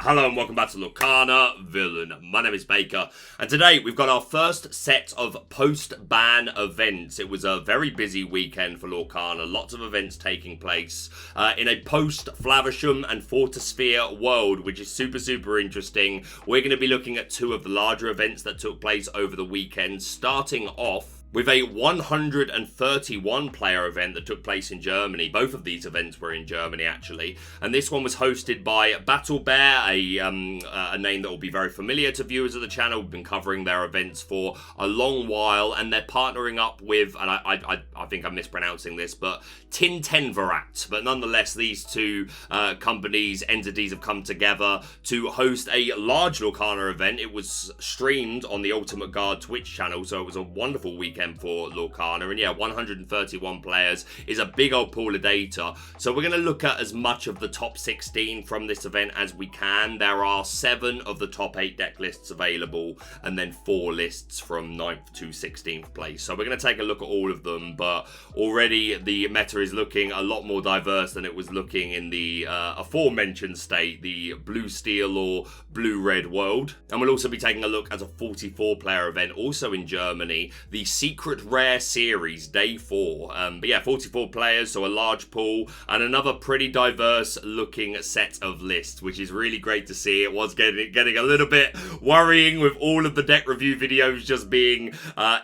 Hello and welcome back to Lorcana Villain. My name is Baker, and today we've got our first set of post-ban events. It was a very busy weekend for Lorcana, lots of events taking place in a post-Flavisham and Fortisphere world, which is super interesting. We're going to be looking at two of the larger events that took place over the weekend, starting off with a 131 player event that took place in Germany. Both of these events were in Germany, actually. And this one was hosted by Battle Bear, a name that will be very familiar to viewers of the channel. We've been covering their events for a long while, and they're partnering up with, and I think I'm mispronouncing this, but Tintenverat. But nonetheless, these two entities have come together to host a large Lorcana event. It was streamed on the Ultimate Guard Twitch channel, so it was a wonderful weekend for Lorcana, and yeah, 131 players is a big old pool of data. So we're going to look at as much of the top 16 from this event as we can. There are 7 of the top 8 deck lists available, and then 4 lists from 9th to 16th place. So we're going to take a look at all of them, but already the meta is looking a lot more diverse than it was looking in the aforementioned state, the blue steel or blue red world. And we'll also be taking a look at a 44 player event also in Germany, the Secret Rare Series, Day 4. But yeah, 44 players, so a large pool, and another pretty diverse looking set of lists, which is really great to see. It was getting a little bit worrying with all of the deck review videos just being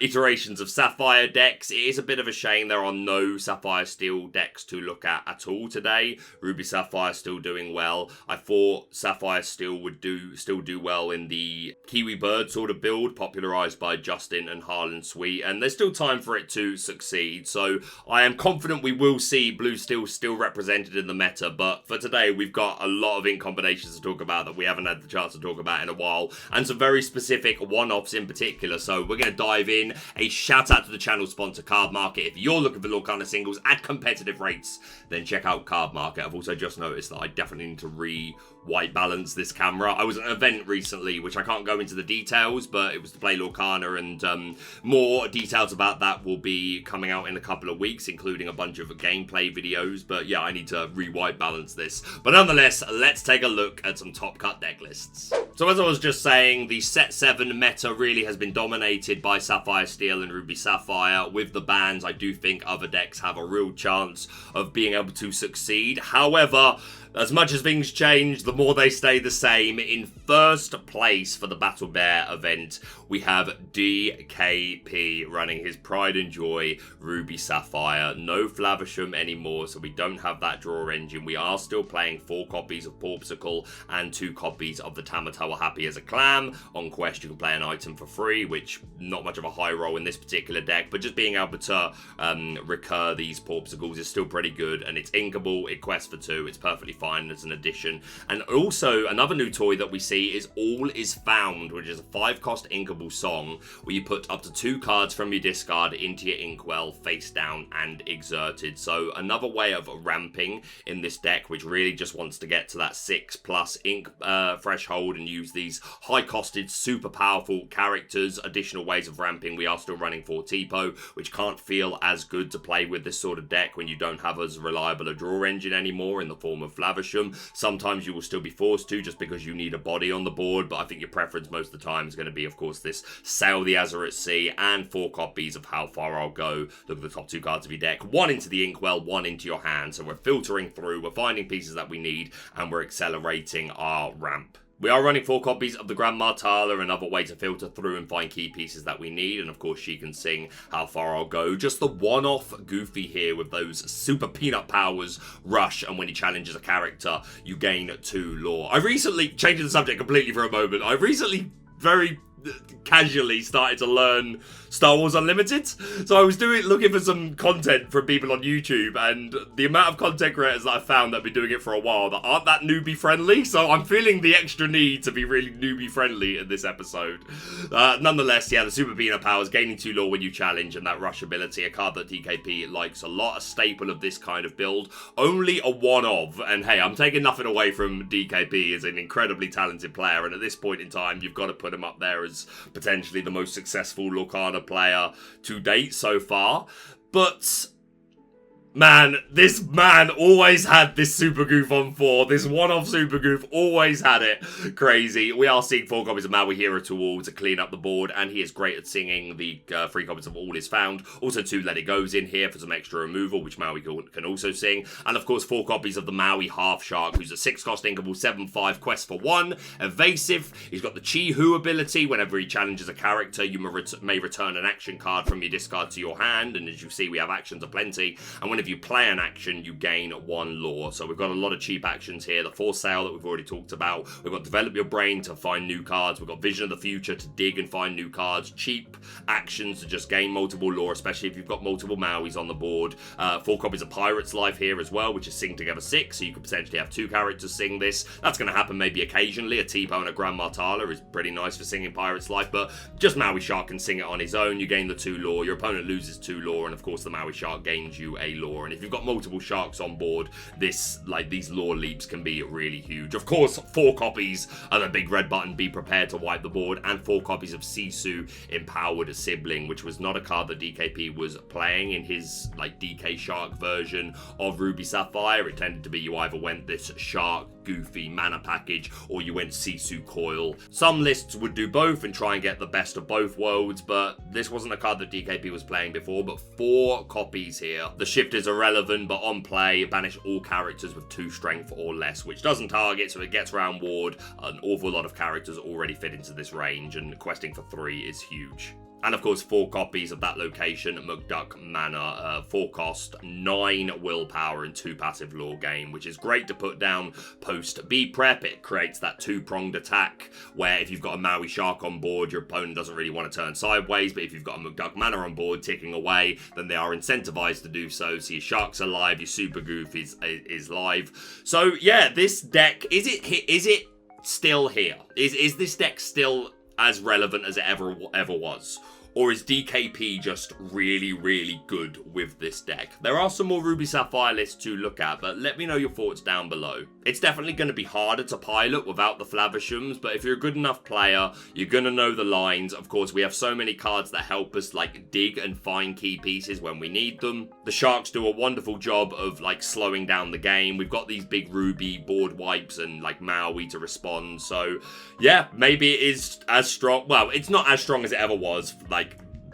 iterations of Sapphire decks. It is a bit of a shame there are no Sapphire Steel decks to look at all today. Ruby Sapphire still doing well. I thought Sapphire Steel would still do well in the Kiwi Bird sort of build, popularized by Justin and Harlan Sweet, and there's still time for it to succeed. So I am confident we will see blue steel still represented in the meta, but for today we've got a lot of ink combinations to talk about that we haven't had the chance to talk about in a while, and some very specific one-offs in particular. So we're going to dive in. A shout out to the channel sponsor Cardmarket. If you're looking for Lorcana singles at competitive rates, then check out Cardmarket. I've also just noticed that I definitely need to white balance this camera. I was at an event recently, which I can't go into the details, but it was to play Lorcana, and more details about that will be coming out in a couple of weeks, including a bunch of gameplay videos. But yeah, I need to white balance this. But nonetheless, let's take a look at some top cut deck lists. So as I was just saying, the set 7 meta really has been dominated by Sapphire Steel and Ruby Sapphire. With the bans, I do think other decks have a real chance of being able to succeed. However, as much as things change, the more they stay the same. In first place for the Battle Bear event, we have DKP running his pride and joy Ruby Sapphire. No Flavisham anymore, so we don't have that draw engine. We are still playing 4 copies of Porpsicle and 2 copies of the Tamatoa Happy as a Clam. On Quest, you can play an item for free, which not much of a high roll in this particular deck, but just being able to recur these Porpsicles is still pretty good, and it's inkable, it quests for 2, it's perfectly fine as an addition. And also another new toy that we see is All Is Found, which is a 5-cost inkable song where you put up to 2 cards from your discard into your inkwell face down and exerted. So another way of ramping in this deck, which really just wants to get to that 6+ ink threshold and use these high-costed super powerful characters. Additional ways of ramping, we are still running 4 Tipo, which can't feel as good to play with this sort of deck when you don't have as reliable a draw engine anymore in the form of Flavisham. Sometimes you will still be forced to, just because you need a body on the board, but I think your preference most of the time is going to be, of course, this Sail the Azure at Sea and 4 copies of How Far I'll Go. Look at the top 2 cards of your deck, 1 into the inkwell, 1 into your hand. So we're filtering through, we're finding pieces that we need, and we're accelerating our ramp. We are running 4 copies of the Grandma Tala, another way to filter through and find key pieces that we need. And of course, she can sing How Far I'll Go. Just the one-off Goofy here with those super peanut powers rush. And when he challenges a character, you gain 2 lore. I recently, changing the subject completely for a moment, I recently very casually started to learn Star Wars Unlimited. So I was looking for some content from people on YouTube, and the amount of content creators that I found that have been doing it for a while that aren't that newbie friendly, so I'm feeling the extra need to be really newbie friendly in this episode. Nonetheless, yeah, the Super Peanut powers, gaining 2 lore when you challenge, and that rush ability, a card that DKP likes a lot, a staple of this kind of build. Only a one of, and hey, I'm taking nothing away from DKP as an incredibly talented player, and at this point in time, you've got to put him up there as potentially the most successful Lorcana player to date so far. But Man, this man always had this super goof on 4. This one-off super goof always had it. Crazy. We are seeing 4 copies of Maui Hero to all to clean up the board, and he is great at singing. The 3 copies of All Is Found. Also 2 Let It Goes in here for some extra removal, which Maui can also sing. And of course 4 copies of the Maui Half Shark, who's a 6-cost inkable 7/5 quest for 1. Evasive. He's got the Chi Hu ability. Whenever he challenges a character, you may return an action card from your discard to your hand. And as you see, we have actions aplenty. And whenever you play an action, you gain 1 lore. So we've got a lot of cheap actions here. The Force Sale that we've already talked about. We've got Develop Your Brain to find new cards. We've got Vision of the Future to dig and find new cards. Cheap actions to just gain multiple lore, especially if you've got multiple Mauis on the board. 4 copies of Pirate's Life here as well, which is Sing Together 6, so you could potentially have 2 characters sing this. That's going to happen maybe occasionally. A T-Bone and a Grand Martala is pretty nice for singing Pirate's Life, but just Maui Shark can sing it on his own. You gain the 2 lore. Your opponent loses 2 lore, and of course the Maui Shark gains you a lore. And if you've got multiple sharks on board, these lore leaps can be really huge. Of course, 4 copies of the big red button, Be Prepared to Wipe the Board, and 4 copies of Sisu, Empowered Sibling, which was not a card that DKP was playing in his DK Shark version of Ruby Sapphire. It tended to be you either went this Shark Goofy mana package or you went Sisu Coil. Some lists would do both and try and get the best of both worlds, but this wasn't a card that DKP was playing before. But 4 copies here. The shift is irrelevant, but on play, banish all characters with 2 strength or less, which doesn't target, so it gets around ward. An awful lot of characters already fit into this range, and questing for 3 is huge. And of course 4 copies of that location, McDuck Manor, 4 cost, 9 willpower and 2 passive lore gain, which is great to put down post B prep. It creates that 2-pronged attack where if you've got a Maui Shark on board, your opponent doesn't really want to turn sideways, but if you've got a McDuck Manor on board ticking away, then they are incentivized to do so. So your Sharks are live, your Super Goof is live. So yeah, this deck, is it still here? Is this deck still as relevant as it ever was? Or is DKP just really, really good with this deck? There are some more Ruby Sapphire lists to look at, but let me know your thoughts down below. It's definitely going to be harder to pilot without the Flavishams, but if you're a good enough player, you're going to know the lines. Of course, we have so many cards that help us dig and find key pieces when we need them. The Sharks do a wonderful job of slowing down the game. We've got these big Ruby board wipes and Maui to respond. So yeah, maybe it is as strong. Well, it's not as strong as it ever was.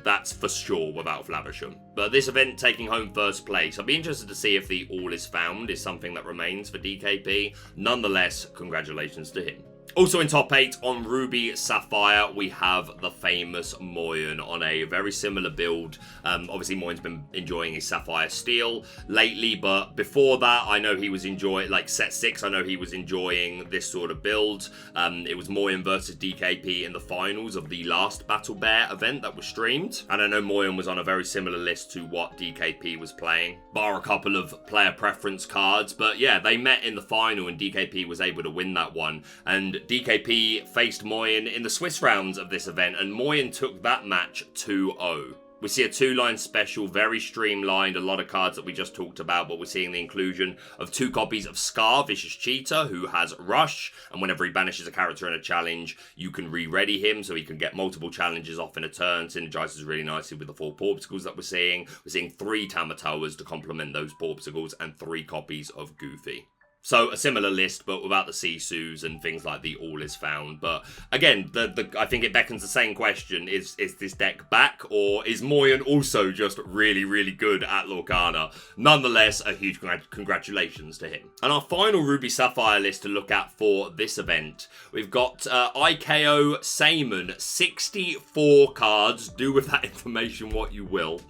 That's for sure without Flavisham. But this event taking home first place, I'll be interested to see if the All Is Found is something that remains for DKP. Nonetheless, congratulations to him. Also in top 8 on Ruby Sapphire, we have the famous Moyen on a very similar build. Obviously, Moyen's been enjoying his Sapphire Steel lately, but before that, I know he was enjoying, set 6, I know he was enjoying this sort of build. It was Moyen versus DKP in the finals of the last Battle Bear event that was streamed. And I know Moyen was on a very similar list to what DKP was playing, bar a couple of player preference cards. But yeah, they met in the final and DKP was able to win that one. And DKP faced Moyen in the Swiss rounds of this event, and Moyen took that match 2-0. We see a 2-line special, very streamlined, a lot of cards that we just talked about, but we're seeing the inclusion of 2 copies of Scar, Vicious Cheetah, who has Rush, and whenever he banishes a character in a challenge, you can re-ready him, so he can get multiple challenges off in a turn. Synergizes really nicely with the 4 Porpsicles that we're seeing. We're seeing 3 Tamatoas to complement those Porpsicles, and 3 copies of Goofy. So a similar list, but without the Sisus and things like the All Is Found. But again, I think it beckons the same question. Is this deck back, or is Moyen also just really, really good at Lorcana? Nonetheless, a huge congratulations to him. And our final Ruby Sapphire list to look at for this event, we've got IKO Saemon, 64 cards. Do with that information what you will.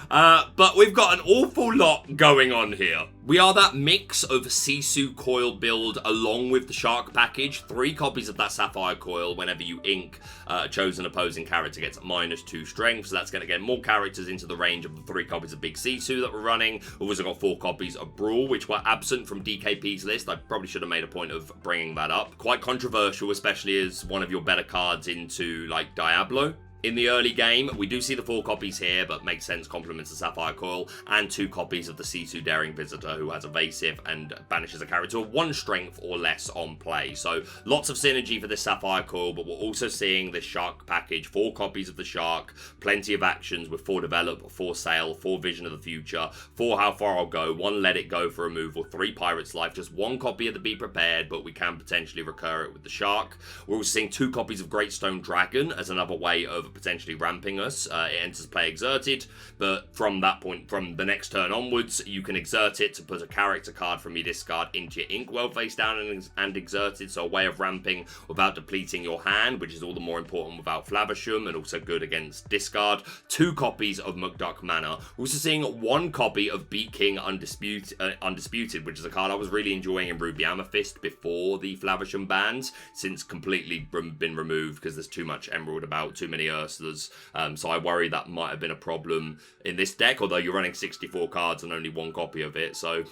But we've got an awful lot going on here. We are that mix of Sisu Coil build along with the Shark package. 3 copies of that Sapphire Coil whenever you ink a chosen opposing character gets -2 strength. So that's going to get more characters into the range of the 3 copies of Big Sisu that we're running. We've also got 4 copies of Brawl, which were absent from DKP's list. I probably should have made a point of bringing that up. Quite controversial, especially as one of your better cards into Diablo. In the early game, we do see the 4 copies here, but makes sense, complements the Sapphire Coil, and 2 copies of the C2 Daring Visitor, who has evasive and banishes a character of 1 strength or less on play. So lots of synergy for this Sapphire Coil, but we're also seeing this Shark package, 4 copies of the Shark, plenty of actions with 4 Develop, 4 Sail, 4 Vision of the Future, 4 How Far I'll Go, 1 Let It Go for removal, 3 Pirate's Life, just 1 copy of the Be Prepared, but we can potentially recur it with the Shark. We're also seeing 2 copies of Great Stone Dragon as another way of potentially ramping us. It enters play exerted, but from that point, from the next turn onwards, you can exert it to put a character card from your discard into your Inkwell face down and exerted, so a way of ramping without depleting your hand, which is all the more important without Flavisham, and also good against discard. 2 copies of McDuck Manor. We're also seeing 1 copy of Beat King Undisputed, which is a card I was really enjoying in Ruby Amethyst before the Flavisham bans, since completely been removed because there's too much Emerald about, too many Ursulas. So I worry that might have been a problem in this deck, although you're running 64 cards and only 1 copy of it, so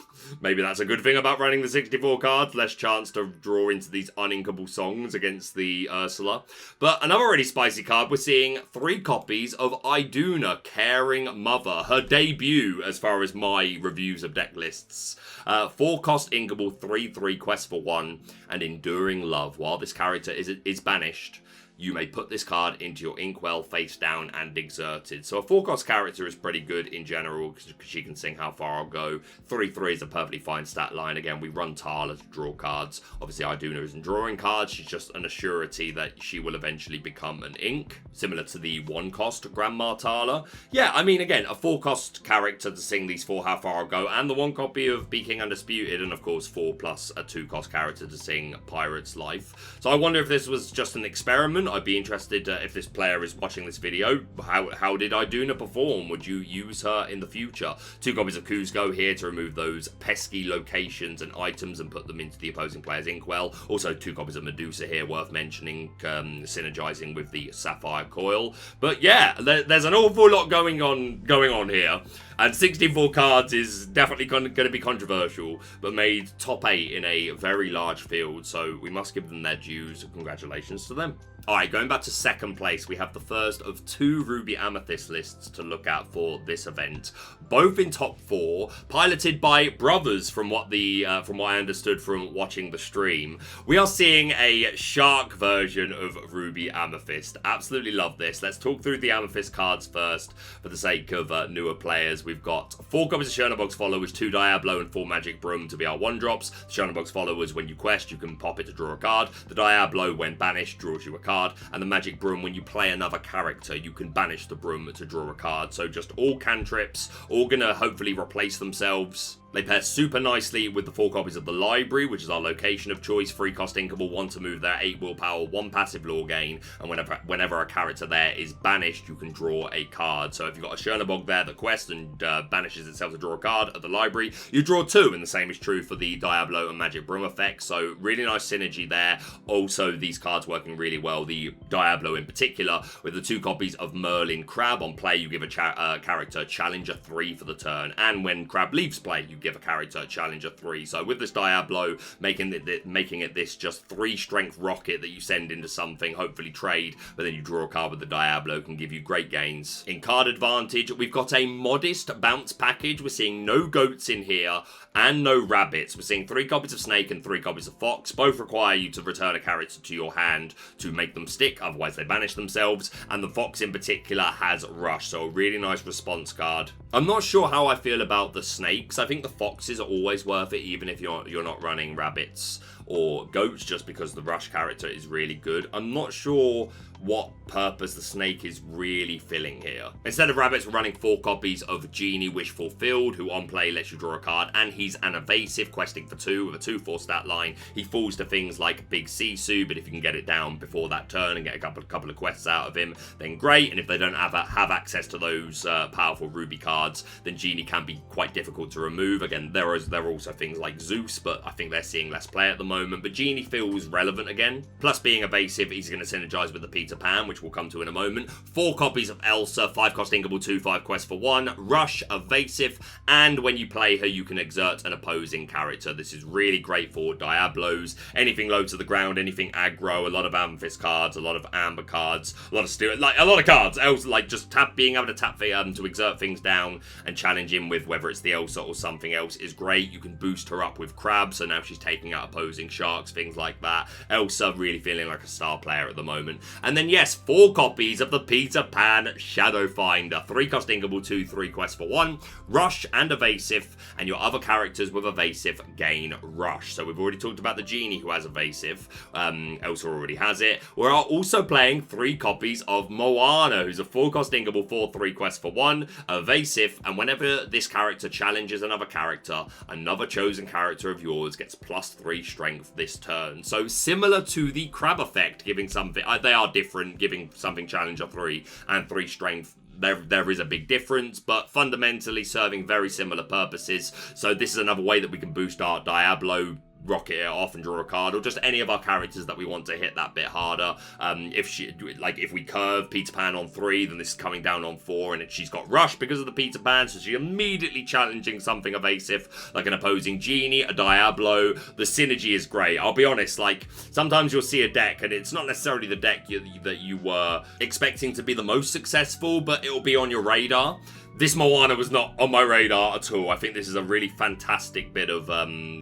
maybe that's a good thing about running the 64 cards, less chance to draw into these uninkable songs against the Ursula. But another really spicy card, we're seeing 3 copies of Iduna, Caring Mother, her debut as far as my reviews of deck lists. 4 cost inkable, 3/3 quest for 1, and Enduring Love. While this character is banished, you may put this card into your Inkwell face down and exerted. So a 4-cost character is pretty good in general because she can sing How Far I'll Go. 3/3 is a perfectly fine stat line. Again, we run Tala to draw cards. Obviously, Iduna isn't drawing cards. She's just an assurity that she will eventually become an ink, similar to the 1-cost Grandma Tala. Yeah, I mean, again, a 4-cost character to sing these 4 How Far I'll Go, and the 1 copy of Be King Undisputed, and of course 4 plus a 2-cost character to sing Pirate's Life. So I wonder if this was just an experiment. I'd be interested if this player is watching this video. How did Iduna perform? Would you use her in the future? 2 copies of Kuzco here to remove those pesky locations and items and put them into the opposing player's Inkwell. Also 2 copies of Medusa here, worth mentioning, synergizing with the Sapphire Coil. But yeah, there's an awful lot going on here. And 64 cards is definitely going to be controversial, but made top 8 in a very large field, so we must give them their dues. Congratulations to them. Alright, going back to second place, we have the first of 2 Ruby Amethyst lists to look at for this event. Both in top 4, piloted by brothers from what I understood from watching the stream. We are seeing a Shark version of Ruby Amethyst. Absolutely love this. Let's talk through the Amethyst cards first for the sake of newer players. We've got 4 copies of Chernobog's Followers, 2 Diablo and 4 Magic Broom to be our 1-drops. The Chernobog's Followers, when you quest, you can pop it to draw a card. The Diablo, when banished, draws you a card. And the Magic Broom, when you play another character, you can banish the Broom to draw a card. So just all cantrips, all gonna hopefully replace themselves. They pair super nicely with the 4 copies of the Library, which is our location of choice. 3-cost inkable, 1 to move there, 8 willpower, 1 passive lore gain, and whenever a character there is banished, you can draw a card. So if you've got a Chernobog there that quests and banishes itself to draw a card at the Library, you draw 2, and the same is true for the Diablo and Magic Broom effects. So really nice synergy there. Also, these cards working really well. The Diablo in particular, with the 2 copies of Merlin Crab. On play, you give a character Challenger 3 for the turn, and when Crab leaves play, you give a character Challenger 3. So with this Diablo, making it this just 3 strength rocket that you send into something, hopefully trade, but then you draw a card with the Diablo, can give you great gains. In card advantage, we've got a modest bounce package. We're seeing no goats in here and no rabbits. We're seeing 3 copies of Snake and 3 copies of Fox. Both require you to return a character to your hand to make them stick, otherwise they banish themselves, and the Fox in particular has Rush, so a really nice response card. I'm not sure how I feel about the Snakes. I think the Foxes are always worth it, even if you're not running rabbits or goats, just because the Rush character is really good. I'm not sure what purpose the Snake is really filling here. Instead of rabbits, we're running 4 copies of Genie Wish Fulfilled, who on play lets you draw a card, and he's an evasive, questing for 2 with a 2/4 stat line. He falls to things like Big Sisu, but if you can get it down before that turn and get a couple of quests out of him, then great. And if they don't have access to those powerful Ruby cards, then Genie can be quite difficult to remove. Again, there are also things like Zeus, but I think they're seeing less play at the moment. But Genie feels relevant again. Plus, being evasive, he's going to synergize with the Peter Peter Pan, which we'll come to in a moment, 4 copies of Elsa, 5 cost Inkable 2, 5 quests for 1, Rush, Evasive, and when you play her, you can exert an opposing character. This is really great for Diablos, anything low to the ground, anything aggro, a lot of Amethyst cards, a lot of Amber cards, a lot of Steel, like a lot of cards. Elsa, like just being able to tap to exert things down and challenge him with whether it's the Elsa or something else is great. You can boost her up with Crab, so now she's taking out opposing sharks, things like that. Elsa really feeling like a star player at the moment. And then yes, 4 copies of the Peter Pan Shadow Finder, 3 cost Inkable 2, 3 quests for 1, Rush and Evasive, and your other characters with Evasive gain Rush. So we've already talked about the Genie who has Evasive. Elsa already has it. We're also playing 3 copies of Moana, who's a 4 cost Inkable 4, 3 quests for 1, Evasive, and whenever this character challenges another character, another chosen character of yours gets +3 strength this turn. So similar to the Crab effect, giving something, they are different, giving something challenger 3 and 3 strength. There is a big difference, but fundamentally serving very similar purposes. So this is another way that we can boost our Diablo, rocket it off and draw a card, or just any of our characters that we want to hit that bit harder. If we curve Peter Pan on 3, then this is coming down on 4, and she's got Rush because of the Peter Pan, so she's immediately challenging something evasive, like an opposing Genie, a Diablo. The synergy is great. I'll be honest, like, sometimes you'll see a deck, and it's not necessarily the deck that you were expecting to be the most successful, but it'll be on your radar. This Moana was not on my radar at all. I think this is a really fantastic bit of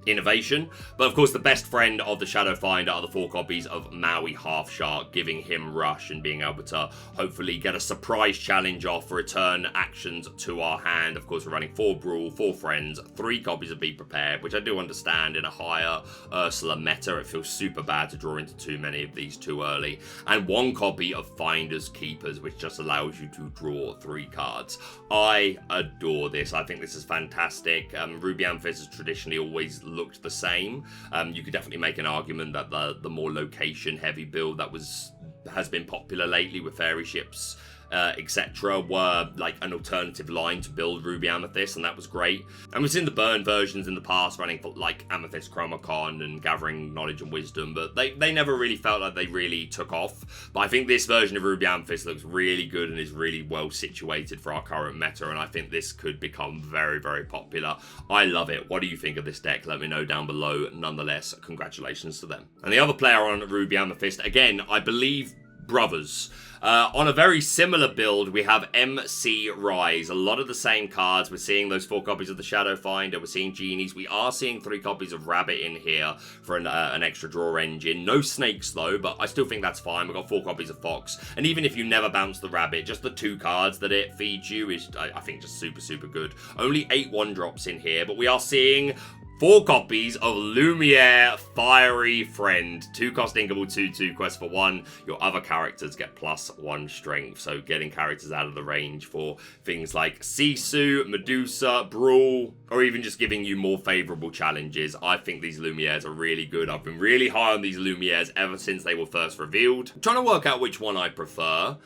innovation. But of course, the best friend of the Shadow Finder are the 4 copies of Maui Half Shark, giving him Rush and being able to hopefully get a surprise challenge off, return actions to our hand. Of course, we're running 4 Brawl, 4 Friends, 3 copies of Be Prepared, which I do understand in a higher Ursula meta. It feels super bad to draw into too many of these too early. And 1 copy of Finders Keepers, which just allows you to draw 3 cards. I adore this. I think this is fantastic. Ruby Amethyst has traditionally always looked the same. You could definitely make an argument that the more location heavy build that has been popular lately with fairy ships, etc., were like an alternative line to build Ruby Amethyst, and that was great. And we've seen the burn versions in the past running for like Amethyst Chromacon and gathering knowledge and wisdom, but they never really felt like they really took off. But I think this version of Ruby Amethyst looks really good and is really well situated for our current meta, and I think this could become very, very popular. I love it. What do you think of this deck? Let me know down below. Nonetheless, congratulations to them. And the other player on Ruby Amethyst, again, I believe brothers. On a very similar build, we have MC Rise. A lot of the same cards. We're seeing those 4 copies of the Shadow Finder. We're seeing Genies. We are seeing 3 copies of Rabbit in here for an extra draw engine. No snakes, though, but I still think that's fine. We've got 4 copies of Fox. And even if you never bounce the Rabbit, just the 2 cards that it feeds you is, I think, just super, super good. Only 8 1-drops in here, but we are seeing 4 copies of Lumiere Fiery Friend. 2 cost Inkable 2, 2 quests for 1. Your other characters get +1 strength. So getting characters out of the range for things like Sisu, Medusa, Brawl, or even just giving you more favourable challenges. I think these Lumieres are really good. I've been really high on these Lumieres ever since they were first revealed. I'm trying to work out which one I prefer.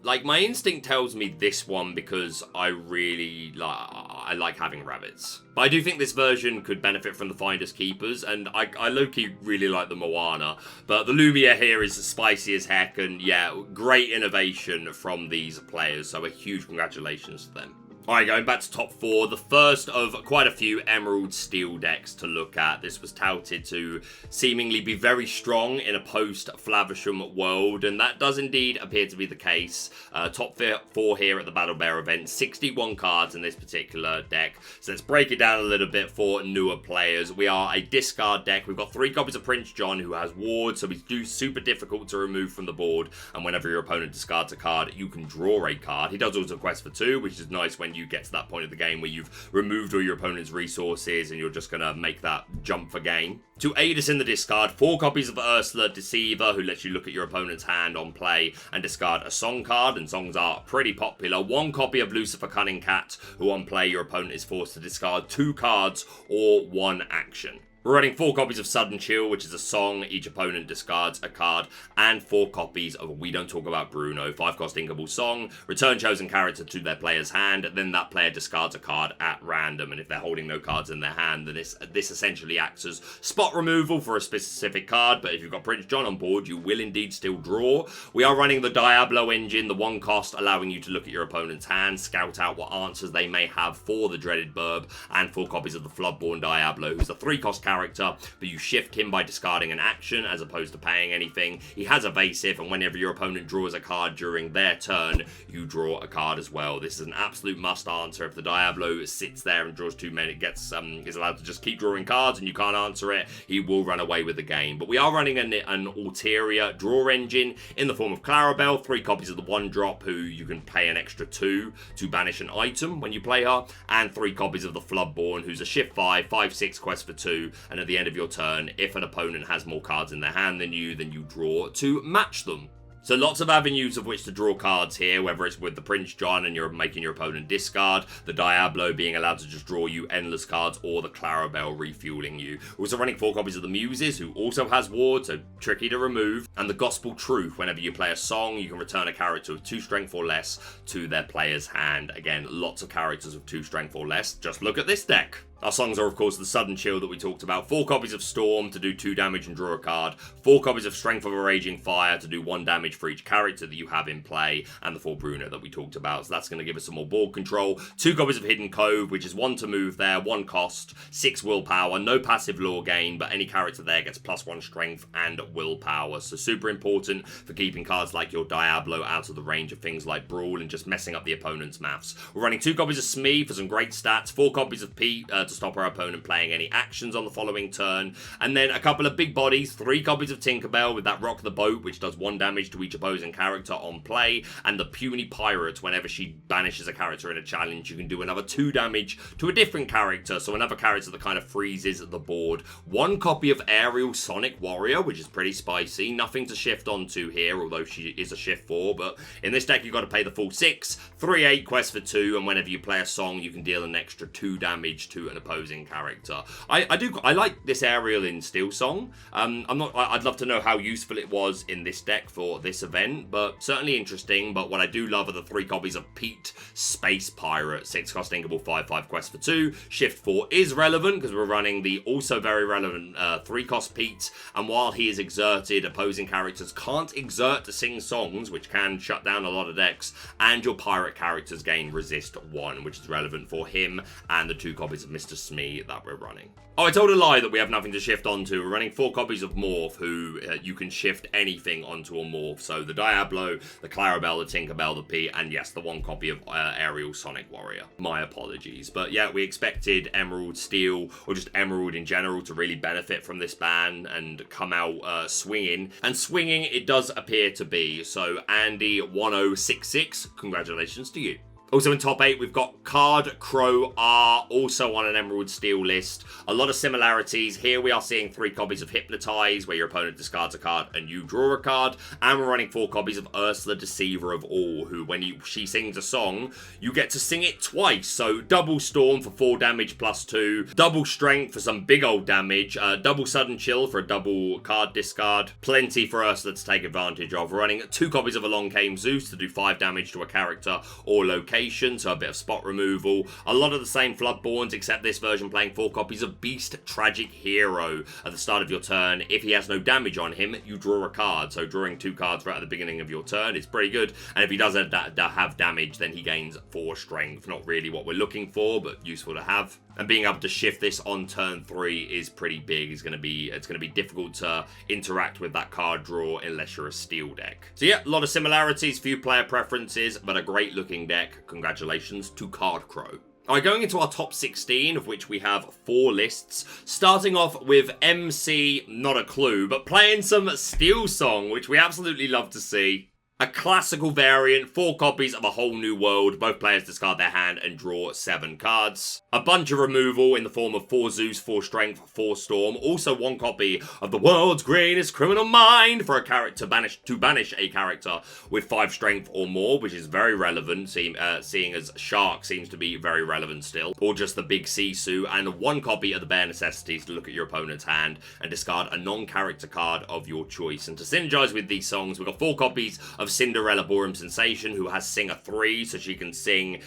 Like, my instinct tells me this one because I really like having rabbits. But I do think this version could benefit from the Finders Keepers, and I low-key really like the Moana. But the Lumiere here is spicy as heck, and yeah, great innovation from these players, so a huge congratulations to them. Alright, going back to top 4, the first of quite a few Emerald Steel decks to look at. This was touted to seemingly be very strong in a post-Flavisham world, and that does indeed appear to be the case. Top 4 here at the Battle Bear event, 61 cards in this particular deck. So let's break it down a little bit for newer players. We are a discard deck. We've got 3 copies of Prince John, who has Ward, so he's super difficult to remove from the board, and whenever your opponent discards a card, you can draw a card. He does also quest for 2, which is nice when you get to that point of the game where you've removed all your opponent's resources and you're just going to make that jump for game. To aid us in the discard, 4 copies of Ursula Deceiver, who lets you look at your opponent's hand on play and discard a song card, and songs are pretty popular. 1 copy of Lucifer Cunning Cat, who on play your opponent is forced to discard 2 cards or 1 action. We're running 4 copies of Sudden Chill, which is a song. Each opponent discards a card, and 4 copies of We Don't Talk About Bruno, 5-cost inkable song. Return chosen character to their player's hand, then that player discards a card at random, and if they're holding no cards in their hand, then this essentially acts as spot removal for a specific card, but if you've got Prince John on board, you will indeed still draw. We are running the Diablo engine, the 1 cost, allowing you to look at your opponent's hand, scout out what answers they may have for the dreaded burb, and 4 copies of the Floodborn Diablo, who's a 3-cost character, but you shift him by discarding an action as opposed to paying anything. He has evasive, and whenever your opponent draws a card during their turn, you draw a card as well. This is an absolute must answer. If the Diablo sits there and draws too many, is allowed to just keep drawing cards and you can't answer it, he will run away with the game. But we are running an ulterior draw engine in the form of Clarabelle, 3 copies of the 1-drop, who you can pay an extra 2 to banish an item when you play her, and 3 copies of the Floodborn, who's a shift 5/5/6 quest for 2, and at the end of your turn, if an opponent has more cards in their hand than you, then you draw to match them. So lots of avenues of which to draw cards here, whether it's with the Prince John and you're making your opponent discard, the Diablo being allowed to just draw you endless cards, or the Clarabelle refueling you. We're also running 4 copies of the Muses, who also has Ward, so tricky to remove, and the Gospel Truth. Whenever you play a song, you can return a character with 2 strength or less to their player's hand. Again, lots of characters with 2 strength or less. Just look at this deck. Our songs are, of course, the Sudden Chill that we talked about, 4 copies of Storm to do 2 damage and draw a card, 4 copies of Strength of a Raging Fire to do 1 damage for each character that you have in play, and the 4 Bruno that we talked about, so that's going to give us some more board control, 2 copies of Hidden Cove, which is 1 to move there, 1 cost, 6 willpower, no passive lore gain, but any character there gets +1 strength and willpower, so super important for keeping cards like your Diablo out of the range of things like Brawl and just messing up the opponent's maths. We're running 2 copies of Smee for some great stats, 4 copies of Pete to stop our opponent playing any actions on the following turn, and then a couple of big bodies, 3 copies of Tinkerbell with that Rock the Boat, which does 1 damage to each opposing character on play, and the Puny Pirate. Whenever she banishes a character in a challenge, you can do another 2 damage to a different character, so another character that kind of freezes the board. 1 copy of Aerial Sonic Warrior, which is pretty spicy, nothing to shift onto here, although she is a shift 4, but in this deck you've got to pay the full 6, 3/8 quest for 2, and whenever you play a song, you can deal an extra 2 damage to an opposing character. I like this Aerial in SteelSong. I'd love to know how useful it was in this deck for this event, but certainly interesting. But what I do love are the 3 copies of Pete Space Pirate, 6-cost inkable 5/5 quest for 2. Shift 4 is relevant because we're running the also very relevant 3-cost Pete, and while he is exerted, opposing characters can't exert to sing songs, which can shut down a lot of decks, and your pirate characters gain resist 1, which is relevant for him and the 2 copies of Mr. Smee that we're running. Oh, I told a lie that we have nothing to shift onto. We're running 4 copies of Morph, who you can shift anything onto a Morph. So the Diablo, the Clarabelle, the Tinkerbell, the Pete, and yes, the 1 copy of Aerial Sonic Warrior. My apologies. But yeah, we expected Emerald Steel, or just Emerald in general, to really benefit from this ban and come out swinging. And swinging it does appear to be. So Andy1066, congratulations to you. Also in top 8, we've got Card Crow R, also on an Emerald Steel list. A lot of similarities. Here we are seeing 3 copies of Hypnotize, where your opponent discards a card and you draw a card. And we're running 4 copies of Ursula, Deceiver of All, who when she sings a song, you get to sing it twice. So double Storm for 4 damage +2, double Strength for some big old damage, double Sudden Chill for a double card discard. Plenty for Ursula to take advantage of. We're running 2 copies of Along Came Zeus to do 5 damage to a character or location. So a bit of spot removal. A lot of the same Floodborns, except this version playing 4 copies of Beast Tragic Hero. At the start of your turn, if he has no damage on him, you draw a card. So drawing 2 cards right at the beginning of your turn is pretty good. And if he does have damage, then he gains 4 strength. Not really what we're looking for, but useful to have. And being able to shift this on turn 3 is pretty big. It's going to be difficult to interact with that card draw unless you're a steel deck. So yeah, a lot of similarities, few player preferences, but a great looking deck. Congratulations to Card Crow. Alright, going into our top 16, of which we have 4 lists, starting off with MC, not a clue, but playing some SteelSong, which we absolutely love to see. A classical variant, 4 copies of A Whole New World. Both players discard their hand and draw 7 cards. A bunch of removal in the form of 4 Zeus, 4 Strength, 4 Storm. Also 1 copy of The World's Greatest Criminal Mind for a character to banish a character with 5 Strength or more, which is very relevant, seeing as Shark seems to be very relevant still. Or just the Big Sisu, and 1 copy of the Bare Necessities to look at your opponent's hand and discard a non-character card of your choice. And to synergize with these songs, we've got 4 copies of Cinderella Ballroom Sensation, who has Singer 3, so she can sing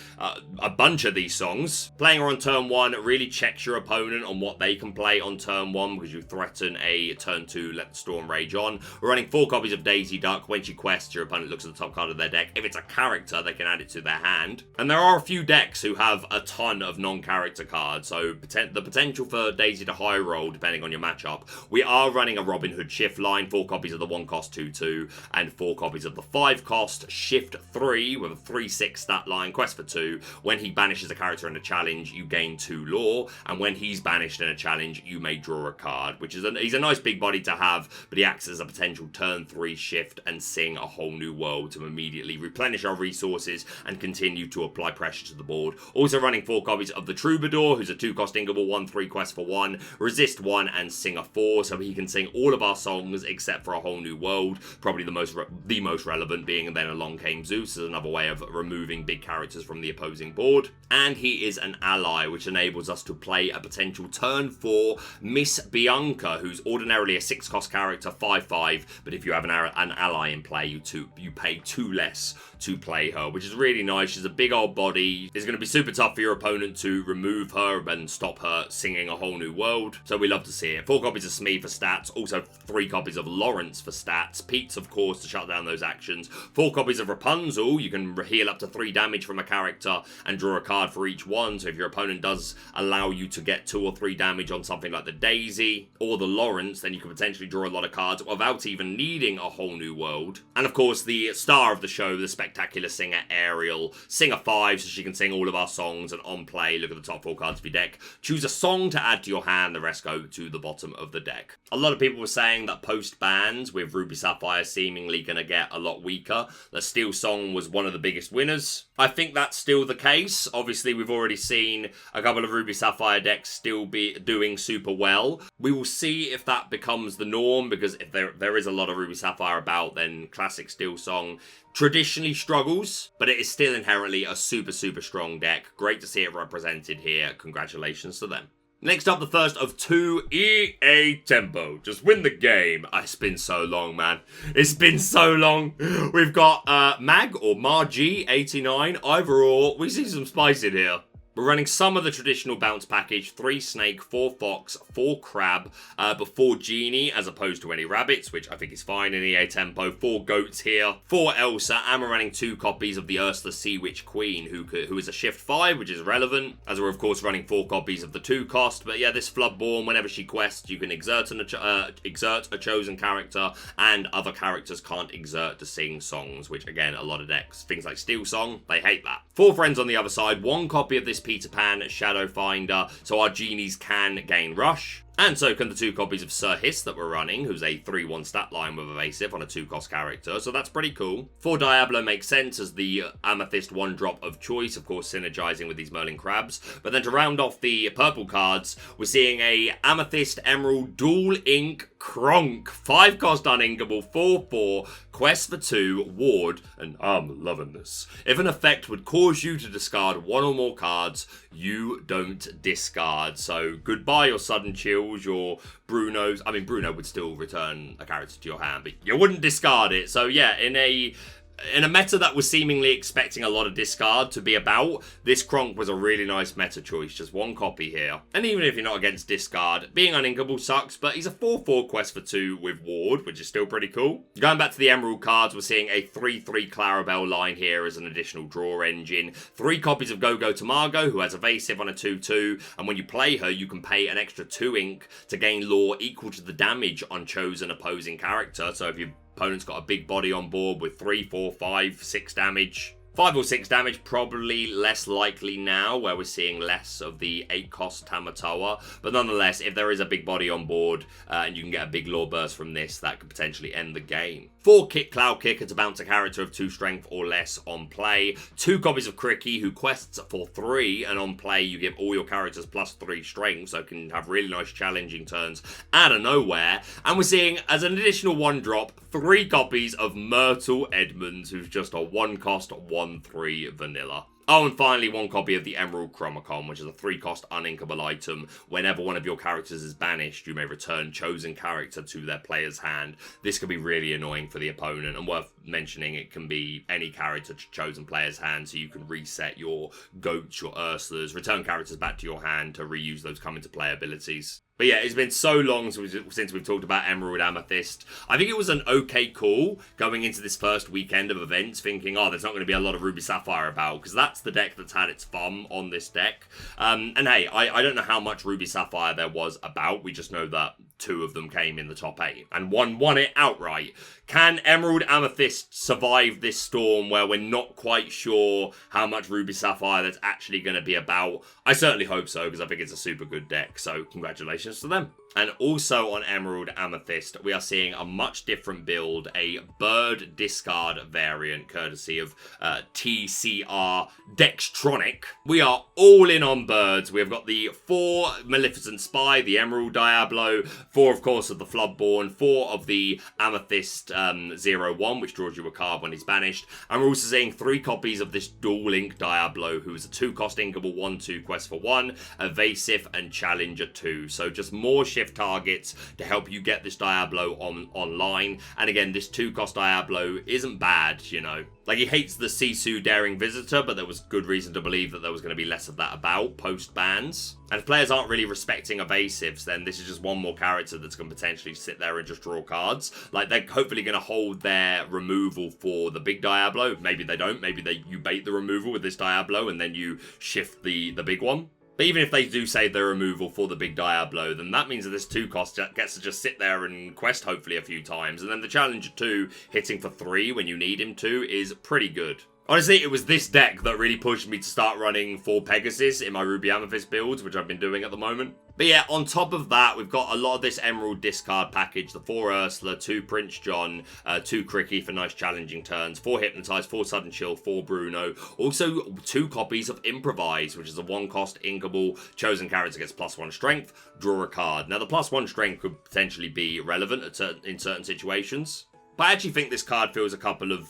a bunch of these songs. Playing her on turn 1 really checks your opponent on what they can play on turn 1, because you threaten a turn 2 Let the Storm Rage on. We're running 4 copies of Daisy Duck. When she quests, your opponent looks at the top card of their deck. If it's a character, they can add it to their hand. And there are a few decks who have a ton of non-character cards, so the potential for Daisy to high roll, depending on your matchup. We are running a Robin Hood Shift line, 4 copies of the 1 cost 2/2, and 4 copies of the 5 cost Shift 3 with a 3/6 stat line, quest for 2. When he banishes a character in a challenge, you gain 2 lore, and when he's banished in a challenge, you may draw a card, which is he's a nice big body to have, but he acts as a potential turn 3 shift and sing A Whole New World to immediately replenish our resources and continue to apply pressure to the board. Also running 4 copies of the Troubadour, who's a 2-cost Inkable, 1/3 quest for 1, resist 1, and sing a 4, so he can sing all of our songs except for A Whole New World, probably the most relevant being then Along Came Zeus as another way of removing big characters from the opposing board. And he is an ally, which enables us to play a potential turn 4 Miss Bianca, who's ordinarily a 6-cost character, 5/5, but if you have an ally in play, you pay 2 less to play her, which is really nice. She's a big old body. It's going to be super tough for your opponent to remove her and stop her singing A Whole New World, so we love to see it. 4 copies of Smee for stats, also 3 copies of Lawrence for stats, Pete's of course to shut down those actions, 4 copies of Rapunzel. You can heal up to 3 damage from a character and draw a card for each one, so if your opponent does allow you to get 2 or 3 damage on something like the Daisy or the Lawrence, then you can potentially draw a lot of cards without even needing A Whole New World. And of course the star of the show, the spectacular singer Ariel, Singer 5, so she can sing all of our songs, and on play, look at the top 4 cards of your deck, choose a song to add to your hand, the rest go to the bottom of the deck. A lot of people were saying that post bans with Ruby Sapphire seemingly going to get a lot weaker, that SteelSong was one of the biggest winners. I think that's still the case. Obviously, we've already seen a couple of Ruby Sapphire decks still be doing super well. We will see if that becomes the norm, because if there is a lot of Ruby Sapphire about, then classic SteelSong traditionally struggles, but it is still inherently a super strong deck. Great to see it represented here. Congratulations to them. Next up, the first of 2 EA Tempo. Just win the game. It's been so long, man. It's been so long. We've got Mag or Margie 89. Either or, we see some spice in here. We're running some of the traditional bounce package, 3 snake, 4 fox, 4 crab, but 4 genie as opposed to any rabbits, which I think is fine in EA Tempo. 4 goats here, 4 Elsa, and we're running 2 copies of the Ursula Sea Witch Queen, who is a shift 5, which is relevant, as we're of course running 4 copies of the 2 cost. But yeah, this Floodborn, whenever she quests, you can exert a chosen character, and other characters can't exert to sing songs, which again, a lot of decks, things like SteelSong, they hate that. 4 friends on the other side, 1 copy of this Peter Pan Shadow Finder, so our genies can gain rush. And so can the 2 copies of Sir Hiss that we're running, who's a 3/1 stat line with evasive on a 2-cost character, so that's pretty cool. 4 Diablo makes sense as the Amethyst 1-drop of choice, of course synergizing with these Merlin Crabs. But then to round off the purple cards, we're seeing a Amethyst Emerald Dual Ink Kronk, 5-cost uninkable, 4/4, quest for 2, ward, and I'm loving this. If an effect would cause you to discard 1 or more cards, you don't discard. So goodbye your Sudden Chills, your Brunos. I mean, Bruno would still return a character to your hand, but you wouldn't discard it. So yeah, in a meta that was seemingly expecting a lot of discard to be about, this Kronk was a really nice meta choice. Just 1 copy here. And even if you're not against discard, being uninkable sucks, but he's a 4/4 quest for 2 with ward, which is still pretty cool. Going back to the Emerald cards, we're seeing a 3/3 Clarabelle line here as an additional draw engine. 3 copies of Go-Go Tamago, who has evasive on a 2/2, and when you play her, you can pay an extra 2 ink to gain lore equal to the damage on chosen opposing character. So if you opponent's got a big body on board with 3, 4, 5, 6 damage, 5 or 6 damage, probably less likely now, where we're seeing less of the 8-cost Tamatoa. But nonetheless, if there is a big body on board and you can get a big lore burst from this, that could potentially end the game. 4 Cloud Kicker to bounce a character of 2 strength or less on play. 2 copies of Cricky, who quests for 3, and on play you give all your characters plus 3 strength, so can have really nice challenging turns out of nowhere. And we're seeing, as an additional 1-drop, 3 copies of Myrtle Edmonds, who's just a 1-cost 1/3 vanilla. Oh, and finally, 1 copy of the Emerald Chromacon, which is a 3-cost uninkable item. Whenever one of your characters is banished, you may return chosen character to their player's hand. This could be really annoying for the opponent, and worth mentioning, it can be any character to chosen player's hand, so you can reset your goats, your Ursulas, return characters back to your hand to reuse those come into play abilities. But yeah, it's been so long since we've talked about Emerald Amethyst. I think it was an okay call going into this first weekend of events, thinking, oh, there's not going to be a lot of Ruby Sapphire about, because that's the deck that's had its fun on this deck. And hey, I don't know how much Ruby Sapphire there was about. We just know that 2 of them came in the top 8, and one won it outright. Can Emerald Amethyst survive this storm where we're not quite sure how much Ruby Sapphire there's actually going to be about? I certainly hope so, because I think it's a super good deck, so congratulations to them. And also on Emerald Amethyst, we are seeing a much different build, a bird discard variant, courtesy of TCR Dextronic. We are all in on birds. We have got the 4 Maleficent Spy, the Emerald Diablo, 4, of course, of the Floodborn, 4 of the Amethyst 01, which draws you a card when he's banished. And we're also seeing 3 copies of this Dual Link Diablo, who is a 2-cost inkable 1/2 quest for 1, evasive, and challenger 2. So just more shift targets to help you get this Diablo online. And again, this 2-cost Diablo isn't bad, you know. Like, he hates the Sisu Daring Visitor, but there was good reason to believe that there was going to be less of that about post-bans. And if players aren't really respecting evasives, then this is just one more character that's going to potentially sit there and just draw cards. Like, they're hopefully going to hold their removal for the big Diablo. Maybe they don't. Maybe you bait the removal with this Diablo and then you shift the big one. But even if they do save their removal for the big Diablo, then that means that this 2-cost gets to just sit there and quest hopefully a few times. And then the Challenger 2 hitting for 3 when you need him to is pretty good. Honestly, it was this deck that really pushed me to start running 4 Pegasus in my Ruby Amethyst builds, which I've been doing at the moment. But yeah, on top of that, we've got a lot of this Emerald discard package, the 4 Ursula, 2 Prince John, 2 Cricky for nice challenging turns, 4 Hypnotize, 4 Sudden Chill, 4 Bruno. Also, 2 copies of Improvise, which is a 1-cost inkable, chosen character gets +1 strength, draw a card. Now, the +1 strength could potentially be relevant in certain situations. But I actually think this card fills a couple of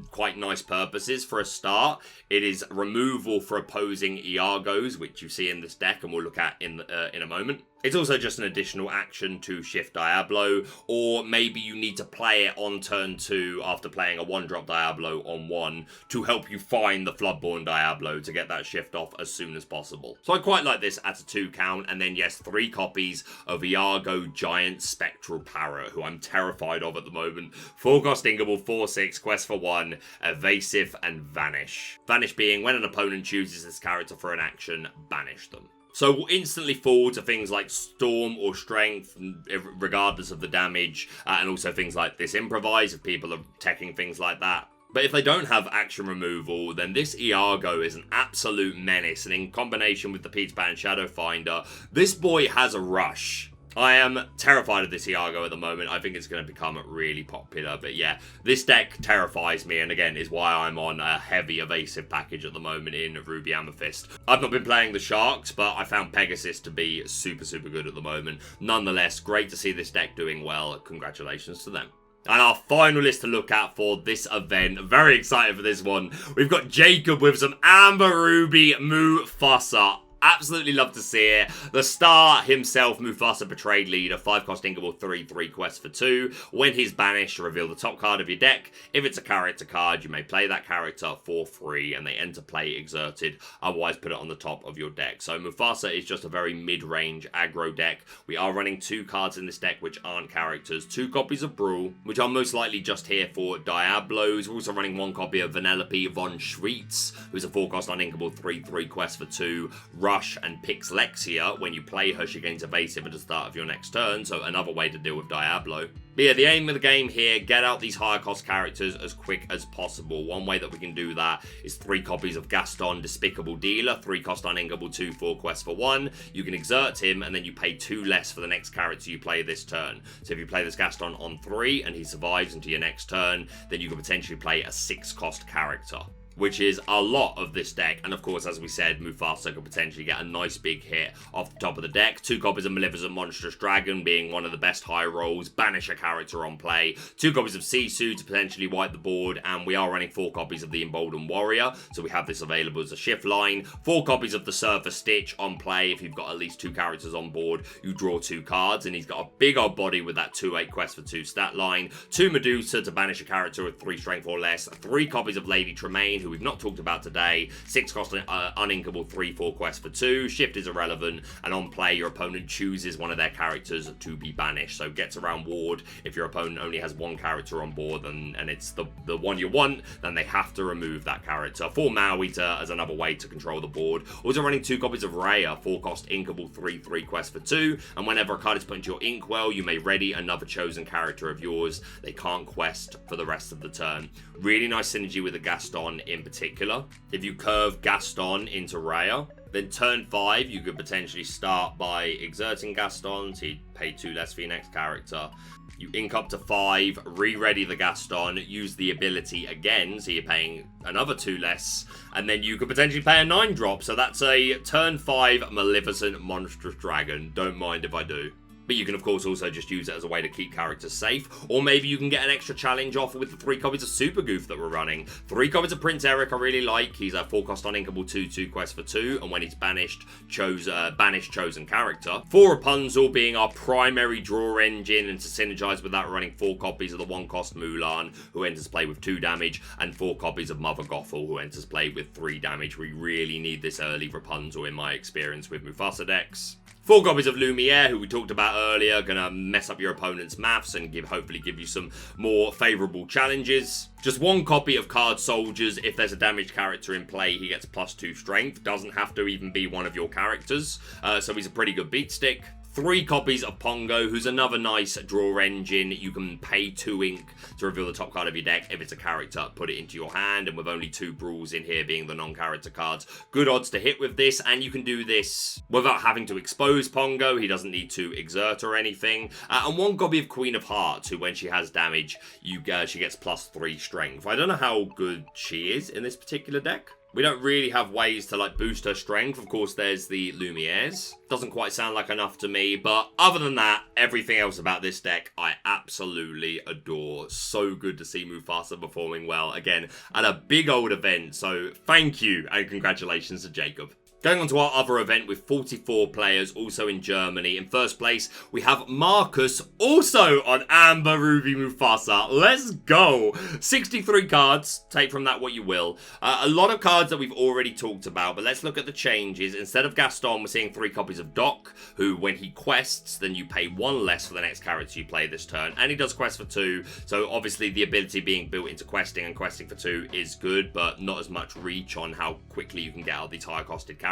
quite nice purposes. For a start, it is removal for opposing Iagos, which you see in this deck and we'll look at in a moment. It's also just an additional action to shift Diablo, or maybe you need to play it on turn 2 after playing a 1-drop Diablo on 1 to help you find the Floodborn Diablo to get that shift off as soon as possible. So I quite like this at a 2 count, and then yes, 3 copies of Iago Giant Spectral Parrot, who I'm terrified of at the moment. 4-cost inkable, 4/6, quest for 1, evasive, and vanish. Vanish being when an opponent chooses this character for an action, banish them. So we'll instantly fall to things like Storm or Strength, regardless of the damage, and also things like this Improvise, if people are teching things like that. But if they don't have action removal, then this Iago is an absolute menace, and in combination with the Peter Pan Shadow Finder, this boy has a rush. I am terrified of this Iago at the moment. I think it's going to become really popular. But yeah, this deck terrifies me, and again, is why I'm on a heavy evasive package at the moment in Ruby Amethyst. I've not been playing the Sharks, but I found Pegasus to be super, super good at the moment. Nonetheless, great to see this deck doing well. Congratulations to them. And our final list to look at for this event, very excited for this one. We've got Jacob with some Amber Ruby Mufasa. Absolutely love to see it. The star himself, Mufasa, Betrayed Leader, 5-cost inkable, 3/3 quest for 2. When he's banished, reveal the top card of your deck. If it's a character card, you may play that character for free, and they enter play exerted. Otherwise, put it on the top of your deck. So Mufasa is just a very mid-range aggro deck. We are running 2 cards in this deck which aren't characters. 2 copies of Brawl, which are most likely just here for Diablos. We're also running 1 copy of Vanellope von Schweetz, who's a 4-cost uninkable, 3/3 quest for 2. Rush and picks Lexia. When you play her, she gains evasive at the start of your next turn, so another way to deal with Diablo. But yeah, the aim of the game here, get out these higher cost characters as quick as possible. One way that we can do that is 3 copies of Gaston, Despicable Dealer, 3 cost uninkable, 2/4 quest for 1. You can exert him, and then you pay 2 less for the next character you play this turn. So if you play this Gaston on 3, and he survives into your next turn, then you can potentially play a 6 cost character, which is a lot of this deck. And of course, as we said, Mufasa could potentially get a nice big hit off the top of the deck. 2 copies of Maleficent Monstrous Dragon being one of the best high rolls, banish a character on play. 2 copies of Sisu to potentially wipe the board, and we are running 4 copies of the Emboldened Warrior, so we have this available as a shift line. 4 copies of the Surfer Stitch on play. If you've got at least 2 characters on board, you draw 2 cards, and he's got a big old body with that 2/8 quest for 2 stat line. 2 Medusa to banish a character with 3 strength or less. 3 copies of Lady Tremaine, who we've not talked about today. 6 cost uninkable, 3/4 quest for 2. Shift is irrelevant, and on play, your opponent chooses one of their characters to be banished. So gets around ward. If your opponent only has 1 character on board and it's the one you want, then they have to remove that character. 4 Maui as another way to control the board. Also running 2 copies of Raya, 4 cost inkable, 3/3 quest for 2. And whenever a card is put into your inkwell, you may ready another chosen character of yours. They can't quest for the rest of the turn. Really nice synergy with the Gaston in particular. If you curve Gaston into Raya, then turn 5, you could potentially start by exerting Gaston, so you pay 2 less for your next character. You ink up to 5, re-ready the Gaston, use the ability again, so you're paying another 2 less, and then you could potentially pay a 9 drop, so that's a turn 5 Maleficent Monstrous Dragon. Don't mind if I do. But you can, of course, also just use it as a way to keep characters safe. Or maybe you can get an extra challenge off with the 3 copies of Super Goof that we're running. 3 copies of Prince Eric I really like. He's a 4 cost uninkable, 2/2 quest for 2. And when he's banished, banish chosen character. 4 Rapunzel being our primary draw engine. And to synergize with that, we're running 4 copies of the 1 cost Mulan, who enters play with 2 damage. And 4 copies of Mother Gothel, who enters play with 3 damage. We really need this early Rapunzel in my experience with Mufasa decks. 4 copies of Lumiere, who we talked about earlier, gonna mess up your opponent's maths and hopefully give you some more favourable challenges. Just 1 copy of Card Soldiers. If there's a damaged character in play, he gets +2 strength. Doesn't have to even be one of your characters, so he's a pretty good beat stick. 3 copies of Pongo, who's another nice draw engine. You can pay 2 ink to reveal the top card of your deck. If it's a character, put it into your hand, and with only 2 brawls in here being the non-character cards, good odds to hit with this, and you can do this without having to expose Pongo. He doesn't need to exert or anything. And 1 copy of Queen of Hearts, who when she has damage, she gets +3 strength. I don't know how good she is in this particular deck. We don't really have ways to boost her strength. Of course, there's the Lumieres. Doesn't quite sound like enough to me, but other than that, everything else about this deck I absolutely adore. So good to see Mufasa performing well again at a big old event. So thank you and congratulations to Jacob. Going on to our other event with 44 players, also in Germany. In first place, we have Marcus, also on Amber Ruby Mufasa. Let's go! 63 cards. Take from that what you will. A lot of cards that we've already talked about, but let's look at the changes. Instead of Gaston, we're seeing 3 copies of Doc, who, when he quests, then you pay 1 less for the next character you play this turn. And he does quest for 2, so obviously the ability being built into questing and questing for 2 is good, but not as much reach on how quickly you can get out these higher costed characters.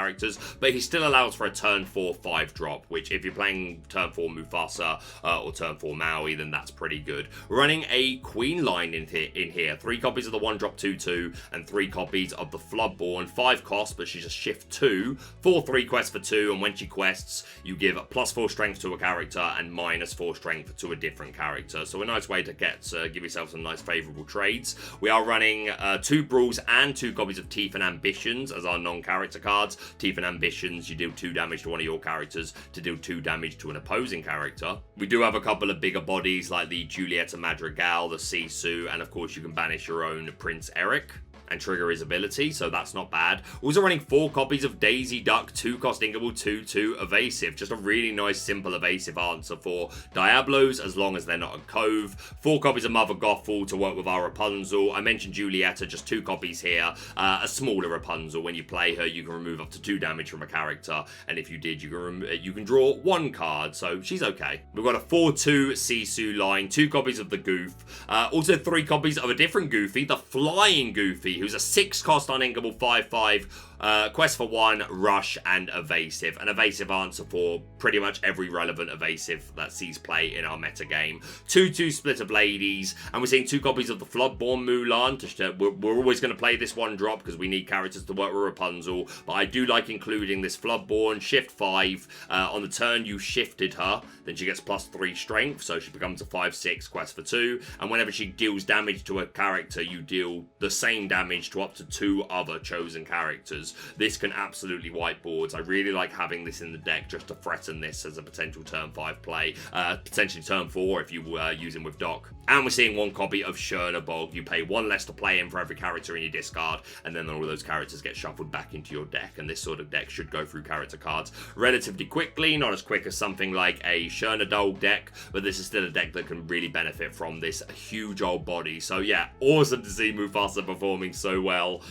But he still allows for a turn 4 5 drop, which if you're playing turn 4 Mufasa or turn 4 Maui, then that's pretty good. We're running a Queen line in here. 3 copies of the 1-drop 2/2 and 3 copies of the Floodborn. 5 cost, but she's a shift 2. 4/3 quest for 2, and when she quests, you give +4 strength to a character and -4 strength to a different character. So a nice way to give yourself some nice favourable trades. We are running 2 Brawls and 2 copies of Teeth and Ambitions as our non-character cards. Teeth and Ambitions, you deal 2 damage to one of your characters to deal 2 damage to an opposing character. We do have a couple of bigger bodies like the Julieta Madrigal, the Sisu, and of course you can banish your own Prince Eric and trigger his ability, so that's not bad. Also running 4 copies of Daisy Duck, 2 cost inkable, 2/2 evasive. Just a really nice, simple evasive answer for Diablos, as long as they're not a Cove. 4 copies of Mother Gothel to work with our Rapunzel. I mentioned Julieta, just 2 copies here. A smaller Rapunzel. When you play her, you can remove up to 2 damage from a character, and if you did, you can draw 1 card, so she's okay. We've got a 4/2 Sisu line, 2 copies of the Goof. Also 3 copies of a different Goofy, the Flying Goofy, who's a 6 cost uninkable 5/5 Quest for 1, Rush, and Evasive. An evasive answer for pretty much every relevant evasive that sees play in our meta game. 2/2 Splitter Bladies, and we're seeing 2 copies of the Floodborn Mulan. We're always going to play this one drop because we need characters to work with Rapunzel, but I do like including this Floodborn. Shift 5. On the turn you shifted her, then she gets +3 strength, so she becomes a 5/6 Quest for 2, and whenever she deals damage to a character, you deal the same damage to up to 2 other chosen characters. This can absolutely wipe boards. I really like having this in the deck just to threaten this as a potential turn 5 play, potentially turn 4 if you were using with Doc. And we're seeing 1 copy of Chernabog. You pay 1 less to play in for every character in your discard, and then all of those characters get shuffled back into your deck, and this sort of deck should go through character cards relatively quickly, not as quick as something like a Chernadog deck, but this is still a deck that can really benefit from this huge old body. So yeah, awesome to see Mufasa performing so well.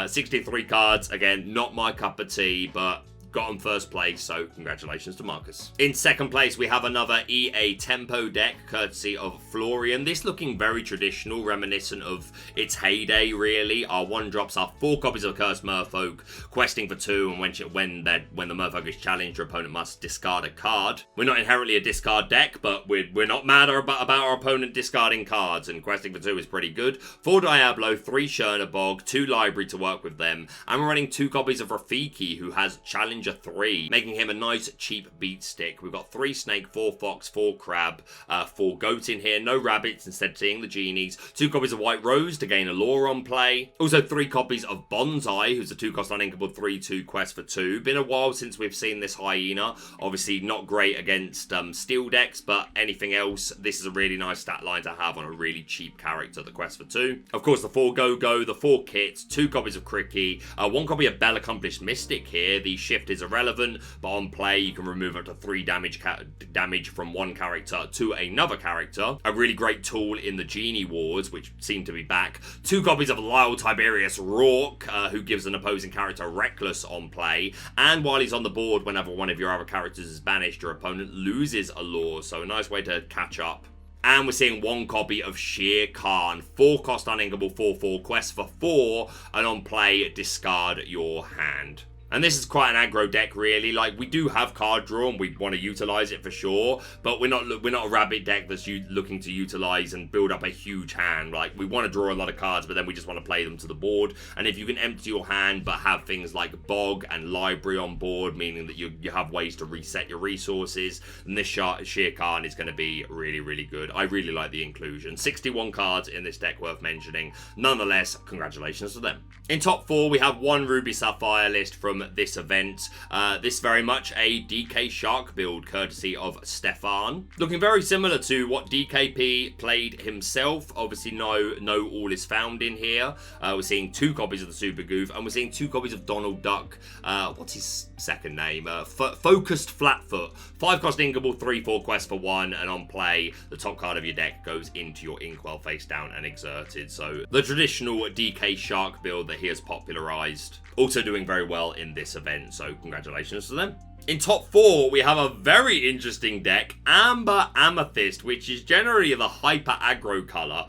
63 cards, again, not my cup of tea, but got on first place, so congratulations to Marcus. In second place, we have another EA Tempo deck, courtesy of Florian. This looking very traditional, reminiscent of its heyday, really. Our 1-drops are 4 copies of Cursed Merfolk, questing for 2, and when the Merfolk is challenged, your opponent must discard a card. We're not inherently a discard deck, but we're not mad about our opponent discarding cards, and questing for 2 is pretty good. 4 Diablo, 3 Chernabog, 2 Library to work with them, and we're running 2 copies of Rafiki, who has Challenger 3, making him a nice cheap beat stick. We've got 3 Snake, 4 Fox, 4 Crab, 4 Goat in here, no Rabbits, instead seeing the Genies, 2 copies of White Rose to gain a lore on play, also 3 copies of Bonsai, who's a 2-cost uninkable 3/2 quest for 2. Been a while since we've seen this Hyena, obviously not great against steel decks, but anything else, this is a really nice stat line to have on a really cheap character, the quest for 2. Of course, the 4 Go-Go, the 4 Kits, 2 copies of Cricky, 1 copy of Bell Accomplished Mystic here. The shift is irrelevant, but on play you can remove up to 3 damage from one character to another character. A really great tool in the Genie Wars, which seem to be back. 2 copies of Lyle Tiberius Rourke, who gives an opposing character Reckless on play, and while he's on the board, whenever one of your other characters is banished, your opponent loses a lore, so a nice way to catch up. And we're seeing 1 copy of Shere Khan, 4-cost uninkable 4/4 quest for 4, and on play, discard your hand. And this is quite an aggro deck, really. Like, we do have card draw and we want to utilize it for sure, but we're not a rabbit deck that's looking to utilize and build up a huge hand. Like, we want to draw a lot of cards, but then we just want to play them to the board. And if you can empty your hand but have things like Bog and Library on board, meaning that you have ways to reset your resources, then this Shere Khan is going to be really, really good. I really like the inclusion. 61 cards in this deck worth mentioning. Nonetheless, congratulations to them. In top 4, we have 1 Ruby Sapphire list from this event. This very much a DK Shark build, courtesy of Stefan. Looking very similar to what DKP played himself. Obviously, no All Is Found in here. We're seeing 2 copies of the Super Goof, and we're seeing 2 copies of Donald Duck. What's his second name? Focused Flatfoot. 5-cost inkable, 3/4 quest for 1, and on play, the top card of your deck goes into your Inkwell face down and exerted. So the traditional DK Shark build that he has popularized. Also doing very well in this event, so congratulations to them. In top 4, we have a very interesting deck, Amber Amethyst, which is generally the hyper aggro color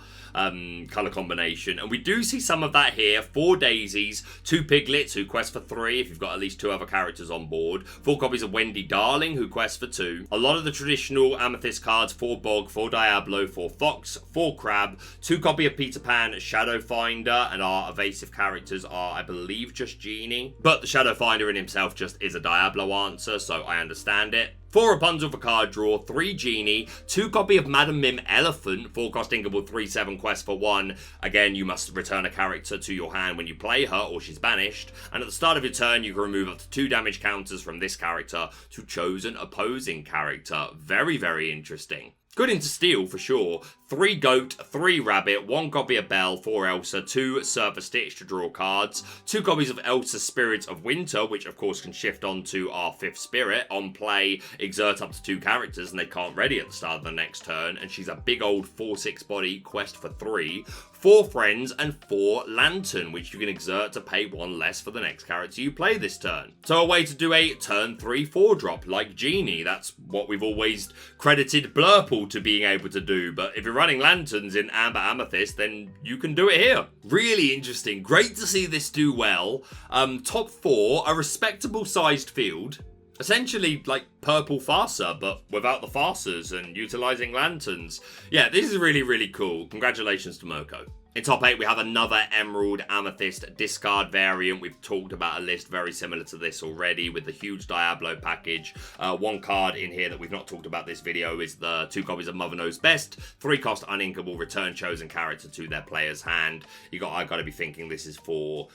combination, and we do see some of that here. 4 Daisies, 2 Piglets who quest for 3 if you've got at least 2 other characters on board, 4 copies of Wendy Darling who quest for 2, a lot of the traditional Amethyst cards, 4 Bog, 4 Diablo, 4 Fox, 4 Crab, 2 copy of Peter Pan, Shadow Finder, and our evasive characters are, I believe, just Genie, but the Shadow Finder in himself just is a Diablo answer, so I understand it. 4 Rapunzel for card draw, 3 Genie, 2 copy of Madam Mim Elephant, 4-cost inkable 3/7 quest for 1. Again, you must return a character to your hand when you play her or she's banished. And at the start of your turn, you can remove up to 2 damage counters from this character to chosen opposing character. Very, very interesting. Good into steel for sure. 3 Goat, 3 Rabbit, 1 copy of Belle, 4 Elsa, 2 Surfer Stitch to draw cards, 2 copies of Elsa Spirit of Winter, which of course can shift onto our 5th Spirit. On play, exert up to 2 characters and they can't ready at the start of the next turn, and she's a big old 4/6 body, quest for 3. 4 Friends, and 4 Lantern, which you can exert to pay 1 less for the next character you play this turn. So a way to do a turn 3/4 drop like Genie. That's what we've always credited Blurple to being able to do, but if you're running lanterns in Amber Amethyst, then you can do it here. Really interesting. Great to see this do well. Top 4, a respectable sized field. Essentially like purple Farsa, but without the Farsas and utilizing lanterns. Yeah, this is really, really cool. Congratulations to Moko. In top 8, we have another Emerald Amethyst discard variant. We've talked about a list very similar to this already with the huge Diablo package. One card in here that we've not talked about this video is the 2 copies of Mother Knows Best. 3 cost uninkable, return chosen character to their player's hand. I gotta be thinking this is for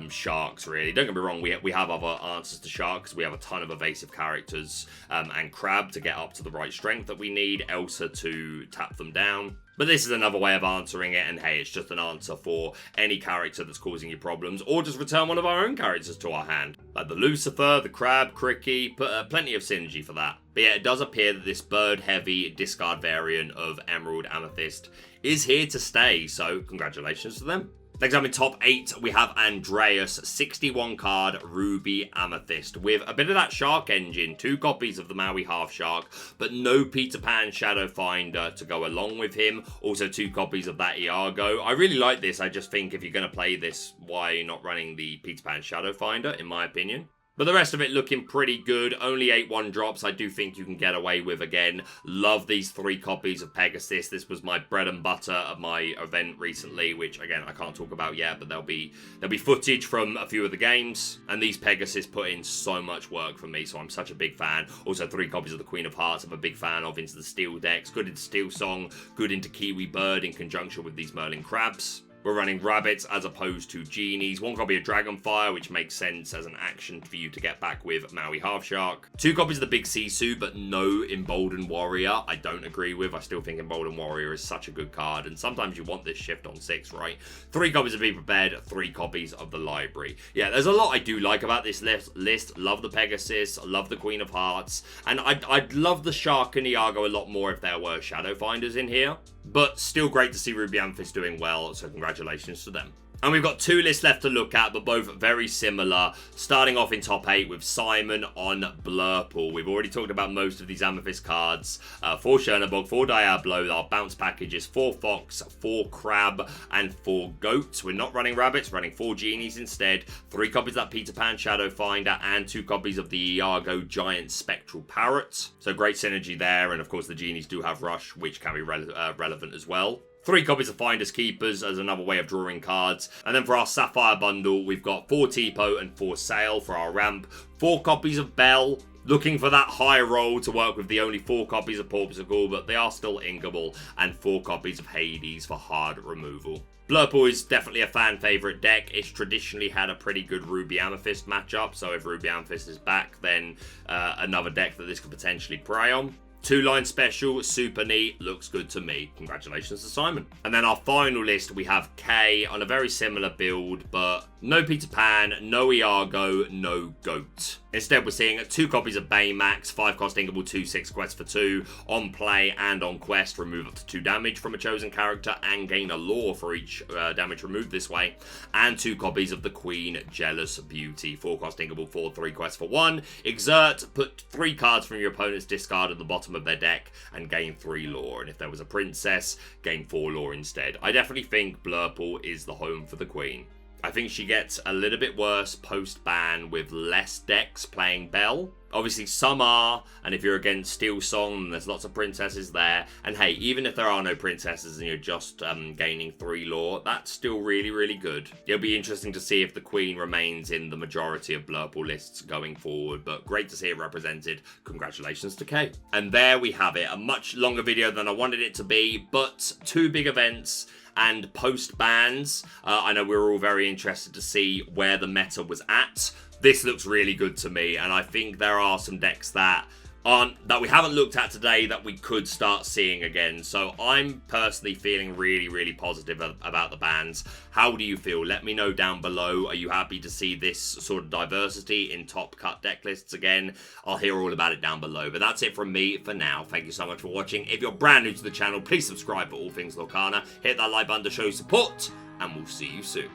sharks, really. Don't get me wrong, we have other answers to sharks. We have a ton of evasive characters and Crab to get up to the right strength that we need. Elsa to tap them down. But this is another way of answering it, and hey, it's just an answer for any character that's causing you problems, or just return one of our own characters to our hand. Like the Lucifer, the Crab, Cricky, plenty of synergy for that. But yeah, it does appear that this bird-heavy discard variant of Emerald Amethyst is here to stay, so congratulations to them. Next up in top 8, we have Andreas, 61 card Ruby Amethyst, with a bit of that Shark engine, 2 copies of the Maui Half Shark, but no Peter Pan Shadow Finder to go along with him, also 2 copies of that Iago. I really like this. I just think if you're going to play this, why not running the Peter Pan Shadow Finder, in my opinion? But the rest of it looking pretty good. Only 8 1-drops I do think you can get away with again. Love these 3 copies of Pegasus. This was my bread and butter of my event recently, which again I can't talk about yet, but there'll be footage from a few of the games. And these Pegasus put in so much work for me, so I'm such a big fan. Also 3 copies of the Queen of Hearts I'm a big fan of into the Steel decks. Good into SteelSong, good into Kiwi Bird in conjunction with these Merlin Crabs. We're running rabbits as opposed to genies. 1 copy of Dragonfire, which makes sense as an action for you to get back with Maui Half Shark. 2 copies of the Big Sisu, but no Emboldened Warrior. I don't agree with. I still think Emboldened Warrior is such a good card, and sometimes you want this shift on 6, right? 3 copies of Be Prepared, 3 copies of the Library. Yeah, there's a lot I do like about this list. Love the Pegasus, love the Queen of Hearts, and I'd love the Shark and Iago a lot more if there were Shadow Finders in here. But still great to see Ruby Amethyst doing well, so congratulations to them. And we've got 2 lists left to look at, but both very similar. Starting off in top 8 with Simon on Blurple. We've already talked about most of these Amethyst cards. 4 Chernobog, 4 Diablo. Our bounce package is 4 Fox, 4 Crab, and 4 Goats. We're not running rabbits, running 4 genies instead. 3 copies of that Peter Pan Shadow Finder, and 2 copies of the Iago Giant Spectral Parrot. So great synergy there, and of course the genies do have Rush, which can be relevant as well. 3 copies of Finders Keepers as another way of drawing cards. And then for our Sapphire bundle, we've got 4 Tipo and 4 Sail for our ramp. 4 copies of Bell. Looking for that high roll to work with the only 4 copies of Porpsicle, but they are still inkable. And 4 copies of Hades for hard removal. Blurple is definitely a fan favourite deck. It's traditionally had a pretty good Ruby Amethyst matchup. So if Ruby Amethyst is back, then another deck that this could potentially prey on. 2-line special, super neat, looks good to me. Congratulations to Simon. And then our final list, we have Kay on a very similar build, but no Peter Pan, no Iago, no Goat. Instead, we're seeing 2 copies of Baymax, 5 cost inkable, 2/6 quest for 2. On play and on quest, remove up to 2 damage from a chosen character and gain a lore for each damage removed this way. And 2 copies of the Queen Jealous Beauty, 4 cost inkable, 4/3 quest for 1. Exert, put 3 cards from your opponent's discard at the bottom of their deck and gain 3 lore. And if there was a princess, gain 4 lore instead. I definitely think Blurple is the home for the Queen. I think she gets a little bit worse post-ban with less decks playing Belle. Obviously, some are, and if you're against SteelSong, there's lots of princesses there. And hey, even if there are no princesses and you're just gaining 3 lore, that's still really, really good. It'll be interesting to see if the Queen remains in the majority of Blurple lists going forward, but great to see it represented. Congratulations to Kay. And there we have it. A much longer video than I wanted it to be, but 2 big events and post-bans. I know we're all very interested to see where the meta was at. This looks really good to me, and I think there are some decks that we haven't looked at today that we could start seeing again. So I'm personally feeling really, really positive about the bans. How do you feel? Let me know down below. Are you happy to see this sort of diversity in top cut deck lists again? I'll hear all about it down below. But that's it from me for now. Thank you so much for watching. If you're brand new to the channel, please subscribe for all things Lorcana. Hit that like button to show support, and we'll see you soon.